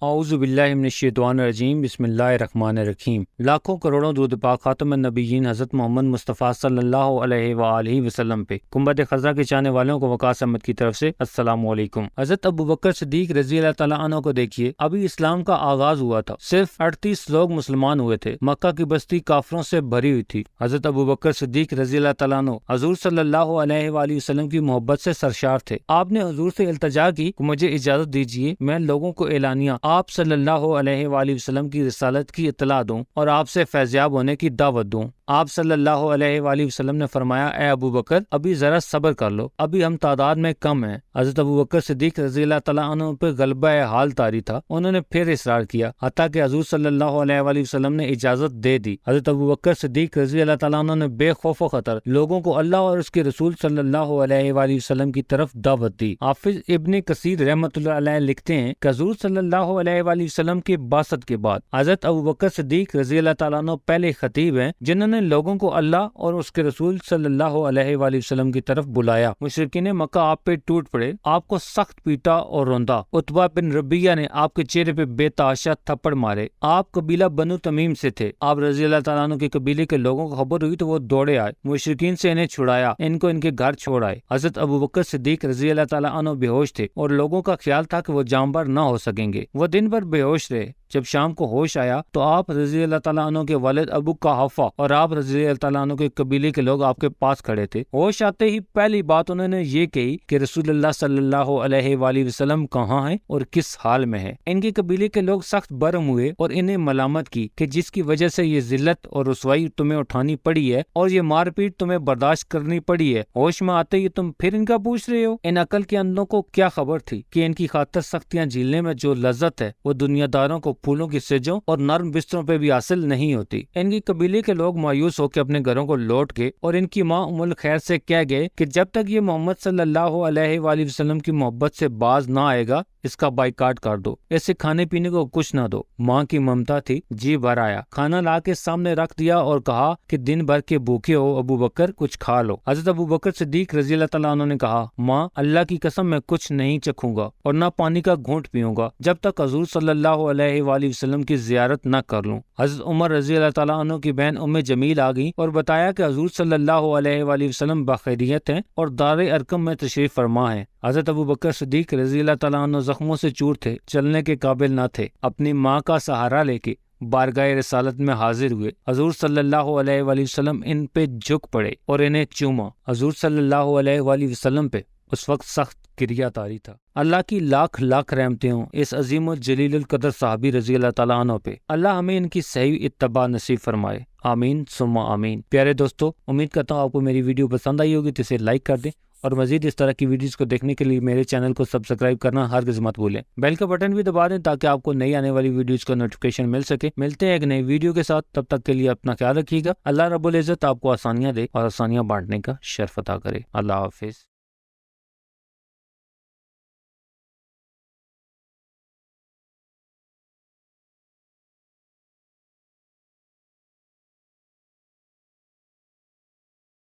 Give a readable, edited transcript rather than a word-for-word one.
اعوذ باللہ من الشیطان الرجیم بسم اللہ الرحمن الرحیم۔ لاکھوں کروڑوں درود پاک خاتم النبیین حضرت محمد مصطفیٰ صلی اللہ علیہ وآلہ وسلم پہ۔ گنبد خضرا کے چاہنے والوں کو وقاص احمد کی طرف سے السلام علیکم۔ حضرت ابوبکر صدیق رضی اللہ تعالیٰ عنہ کو دیکھیے، ابھی اسلام کا آغاز ہوا تھا، صرف 38 لوگ مسلمان ہوئے تھے، مکہ کی بستی کافروں سے بھری ہوئی تھی۔ حضرت ابوبکر صدیق رضی اللہ تعالیٰ عنہ حضور صلی اللہ علیہ وآلہ وسلم کی محبت سے سرشار تھے۔ آپ نے حضور سے التجا کی کہ مجھے اجازت دیجیے میں لوگوں کو اعلانیہ آپ صلی اللہ علیہ وآلہ وسلم کی رسالت کی اطلاع دوں اور آپ سے فیضیاب ہونے کی دعوت دوں۔ آپ صلی اللہ علیہ وآلہ وسلم نے فرمایا، اے ابو بکر ابھی ذرا صبر کر لو، ابھی ہم تعداد میں کم ہیں۔ حضرت ابو بکر صدیق رضی اللہ تعالیٰ عنہ پہ غلبہ حال طاری تھا، انہوں نے پھر اصرار کیا حتیٰ کہ حضور صلی اللہ علیہ وآلہ وسلم نے اجازت دے دی۔ حضرت ابو بکر صدیق رضی اللہ تعالیٰ عنہ نے بے خوف و خطر لوگوں کو اللہ اور اس کے رسول صلی اللہ علیہ وآلہ وسلم کی طرف دعوت دی۔ حافظ ابن کثیر رحمۃ اللہ علیہ لکھتے ہیں کہ حضور صلی اللہ علیہ وآلہ وسلم کے بعثت کے بعد حضرت ابو بکر صدیق رضی اللہ تعالیٰ عنہ پہلے خطیب ہیں جنہوں نے لوگوں کو اللہ اور اس کے رسول صلی اللہ علیہ وآلہ وسلم کی طرف بلایا۔ مشرکین مکہ آپ پہ ٹوٹ پڑے، آپ کو سخت پیٹا اور روندا۔ عتبہ بن ربیہ نے آپ کے چہرے پہ بے تحاشا تھپڑ مارے۔ آپ قبیلہ بنو تمیم سے تھے۔ آپ رضی اللہ تعالیٰ عنہ کے قبیلے کے لوگوں کو خبر ہوئی تو وہ دوڑے آئے، مشرکین سے انہیں چھڑایا، ان کو ان کے گھر چھوڑ آئے۔ حضرت ابو بکر صدیق رضی اللہ تعالیٰ عنہ بے ہوش تھے اور لوگوں کا خیال تھا کہ وہ جانبر نہ ہو سکیں گے۔ وہ دن بھر بے ہوش رہے۔ جب شام کو ہوش آیا تو آپ رضی اللہ تعالیٰ عنہ کے والد ابو قحافہ اور آپ رضی اللہ تعالیٰ عنہ کے قبیلے کے لوگ آپ کے پاس کھڑے تھے۔ ہوش آتے ہی پہلی بات انہوں نے یہ کہی کہ رسول اللہ صلی اللہ علیہ وآلہ وسلم کہاں ہیں اور کس حال میں ہیں۔ ان کے قبیلے کے لوگ سخت برہم ہوئے اور انہیں ملامت کی کہ جس کی وجہ سے یہ ذلت اور رسوائی تمہیں اٹھانی پڑی ہے اور یہ مار پیٹ تمہیں برداشت کرنی پڑی ہے، ہوش میں آتے ہی تم پھر ان کا پوچھ رہے ہو۔ ان عقل کے اندھوں کو کیا خبر تھی کہ ان کی خاطر سختیاں جھیلنے میں جو لذت ہے وہ دنیا داروں کو پھولوں کی سجوں اور نرم بستروں پہ بھی حاصل نہیں ہوتی۔ ان کی قبیلے کے لوگ مایوس ہو کے اپنے گھروں کو لوٹ گئے اور ان کی ماں ام الخیر سے کہہ گئے کہ جب تک یہ محمد صلی اللہ علیہ وآلہ وسلم کی محبت سے باز نہ آئے گا اس کا بائیکاٹ کر دو، اسے کھانے پینے کو کچھ نہ دو۔ ماں کی ممتا تھی، جی بھر آیا، کھانا لا کے سامنے رکھ دیا اور کہا کہ دن بھر کے بھوکے ہو ابو بکر کچھ کھا لو۔ حضرت ابو بکر صدیق رضی اللہ تعالیٰ عنہ نے کہا، ماں اللہ کی قسم میں کچھ نہیں چکھوں گا اور نہ پانی کا گھونٹ پیوں گا جب تک حضور صلی اللہ علیہ وآلہ وسلم کی زیارت نہ کر لوں۔ حضرت عمر رضی اللہ تعالیٰ عنہ کی بہن ام جمیل آ گئی اور بتایا کہ حضور صلی اللہ علیہ وآلہ وسلم بخیریت ہیں اور دار ارقم میں تشریف فرما ہیں۔ حضرت ابو بکر صدیق رضی اللہ تعالیٰ عنہ زخموں سے چور تھے، چلنے کے قابل نہ تھے، اپنی ماں کا سہارا لے کے بارگاہ رسالت میں حاضر ہوئے۔ حضور صلی اللہ علیہ وآلہ وسلم ان پہ جھک پڑے اور انہیں چوما۔ حضور صلی اللہ علیہ وآلہ وسلم پہ اس وقت سخت کریا طاری تھا۔ اللہ کی لاکھ لاکھ رحمتیں ہوں اس عظیم و جلیل القدر صحابی رضی اللہ تعالیٰ عنہ پہ۔ اللہ ہمیں ان کی صحیح اتباع نصیب فرمائے، آمین ثم آمین۔ پیارے دوستو، امید کرتا ہوں آپ کو میری ویڈیو پسند آئی ہوگی تو اسے لائک کر دیں اور مزید اس طرح کی ویڈیوز کو دیکھنے کے لیے میرے چینل کو سبسکرائب کرنا ہرگز مت بھولیں۔ بیل کا بٹن بھی دبا دیں تاکہ آپ کو نئی آنے والی ویڈیوز کا نوٹیفیکیشن مل سکے۔ ملتے ہیں ایک نئی ویڈیو کے ساتھ، تب تک کے لیے اپنا خیال رکھیے گا۔ اللہ رب العزت آپ کو آسانیاں دے اور آسانیاں بانٹنے کا شرف عطا کرے۔ اللہ حافظ۔